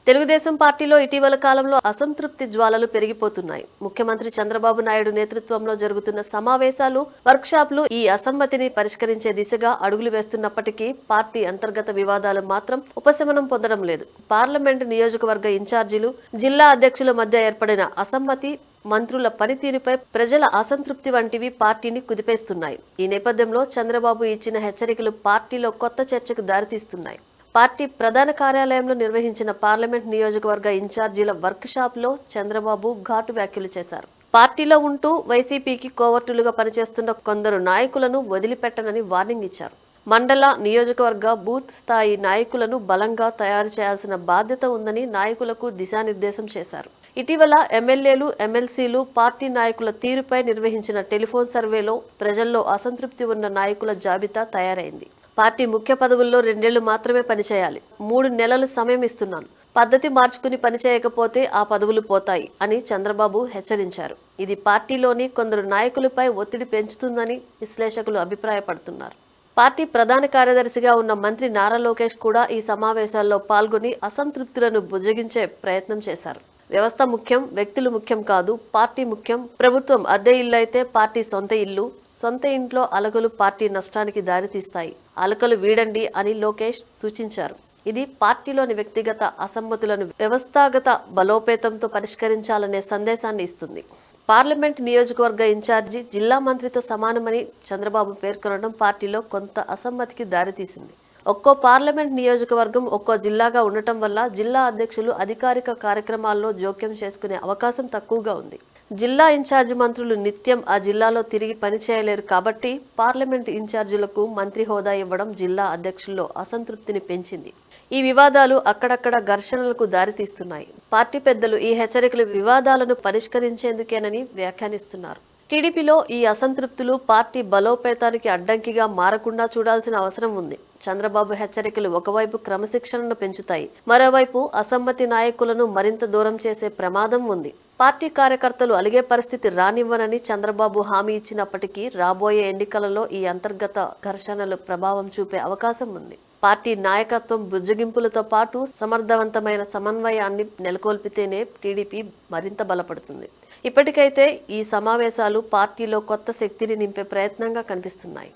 తెలుగుదేశం పార్టీలో ఇటీవల కాలంలో అసంతృప్తి జ్వాలలు పెరిగిపోతున్నాయి. ముఖ్యమంత్రి చంద్రబాబు నాయుడు నేతృత్వంలో జరుగుతున్న సమావేశాలు, వర్క్షాప్లు ఈ అసమ్మతిని పరిష్కరించే దిశగా అడుగులు వేస్తున్నప్పటికీ పార్టీ అంతర్గత వివాదాలు మాత్రం ఉపశమనం పొందడం లేదు. పార్లమెంటు నియోజకవర్గ ఇన్ఛార్జీలు, జిల్లా అధ్యక్షుల మధ్య ఏర్పడిన అసమ్మతి, మంత్రుల పనితీరుపై ప్రజల అసంతృప్తి వంటివి పార్టీని కుదిపేస్తున్నాయి. ఈ నేపథ్యంలో చంద్రబాబు ఇచ్చిన హెచ్చరికలు పార్టీలో కొత్త చర్చకు దారితీస్తున్నాయి. పార్టీ ప్రధాన కార్యాలయంలో నిర్వహించిన పార్లమెంట్ నియోజకవర్గ ఇన్ఛార్జీల వర్క్ షాప్ లో చంద్రబాబు ఘాటు వ్యాఖ్యలు చేశారు. పార్టీలో ఉంటూ వైసీపీకి కోవర్టులుగా పనిచేస్తున్న కొందరు నాయకులను వదిలిపెట్టనని వార్నింగ్ ఇచ్చారు. మండల, నియోజకవర్గ, బూత్ స్థాయి నాయకులను బలంగా తయారు చేయాల్సిన బాధ్యత ఉందని నాయకులకు దిశానిర్దేశం చేశారు. ఇటీవల ఎమ్మెల్యేలు, ఎమ్మెల్సీలు, పార్టీ నాయకుల తీరుపై నిర్వహించిన టెలిఫోన్ సర్వేలో ప్రజల్లో అసంతృప్తి ఉన్న నాయకుల జాబితా తయారైంది. పార్టీ ముఖ్య పదవుల్లో 2 ఏళ్లు మాత్రమే పనిచేయాలి, 3 నెలలు సమయం ఇస్తున్నాను, పద్ధతి మార్చుకుని పనిచేయకపోతే ఆ పదవులు పోతాయి అని చంద్రబాబు హెచ్చరించారు. ఇది పార్టీలోని కొందరు నాయకులపై ఒత్తిడి పెంచుతుందని విశ్లేషకులు అభిప్రాయపడుతున్నారు. పార్టీ ప్రధాన కార్యదర్శిగా ఉన్న మంత్రి నారా లోకేష్ కూడా ఈ సమావేశాల్లో పాల్గొని అసంతృప్తులను బుజ్జగించే ప్రయత్నం చేశారు. వ్యవస్థ ముఖ్యం, వ్యక్తులు ముఖ్యం కాదు, పార్టీ ముఖ్యం. ప్రభుత్వం అద్దె ఇల్లు అయితే పార్టీ సొంత ఇల్లు. సొంత ఇంట్లో అలకలు పార్టీ నష్టానికి దారితీస్తాయి. అలకలు వీడండి అని లోకేష్ సూచించారు. ఇది పార్టీలోని వ్యక్తిగత అసమ్మతులను వ్యవస్థాగత బలోపేతంతో పరిష్కరించాలనే సందేశాన్ని ఇస్తుంది. పార్లమెంట్ నియోజకవర్గ ఇన్ఛార్జి జిల్లా మంత్రితో సమానమని చంద్రబాబు పేర్కొనడం పార్టీలో కొంత అసమ్మతికి దారితీసింది. ఒక్కో పార్లమెంట్ నియోజకవర్గం ఒక్కో జిల్లాగా ఉండటం వల్ల జిల్లా అధ్యక్షులు అధికారిక కార్యక్రమాల్లో జోక్యం చేసుకునే అవకాశం తక్కువగా ఉంది. జిల్లా ఇన్ఛార్జి మంత్రులు నిత్యం ఆ జిల్లాలో తిరిగి పనిచేయలేరు కాబట్టి పార్లమెంట్ ఇన్ఛార్జీలకు మంత్రి హోదా ఇవ్వడం జిల్లా అధ్యక్షుల్లో అసంతృప్తిని పెంచింది. ఈ వివాదాలు అక్కడక్కడ ఘర్షణలకు దారితీస్తున్నాయి. పార్టీ పెద్దలు ఈ హెచ్చరికలు వివాదాలను పరిష్కరించేందుకేనని వ్యాఖ్యానిస్తున్నారు. టీడీపీలో ఈ అసంతృప్తులు పార్టీ బలోపేతానికి అడ్డంకిగా మారకుండా చూడాల్సిన అవసరం ఉంది. చంద్రబాబు హెచ్చరికలు ఒకవైపు క్రమశిక్షణను పెంచుతాయి, మరోవైపు అసమ్మతి నాయకులను మరింత దూరం చేసే ప్రమాదం ఉంది. పార్టీ కార్యకర్తలు అలిగే పరిస్థితి రానివ్వనని చంద్రబాబు హామీ ఇచ్చినప్పటికీ రాబోయే ఎన్నికలలో ఈ అంతర్గత ఘర్షణలు ప్రభావం చూపే అవకాశం ఉంది. పార్టీ నాయకత్వం బుజ్జగింపులతో పాటు సమర్థవంతమైన సమన్వయాన్ని నెలకొల్పితేనే టీడీపీ మరింత బలపడుతుంది. ఇప్పటికైతే ఈ సమావేశాలు పార్టీలో కొత్త శక్తిని నింపే ప్రయత్నంగా కనిపిస్తున్నాయి.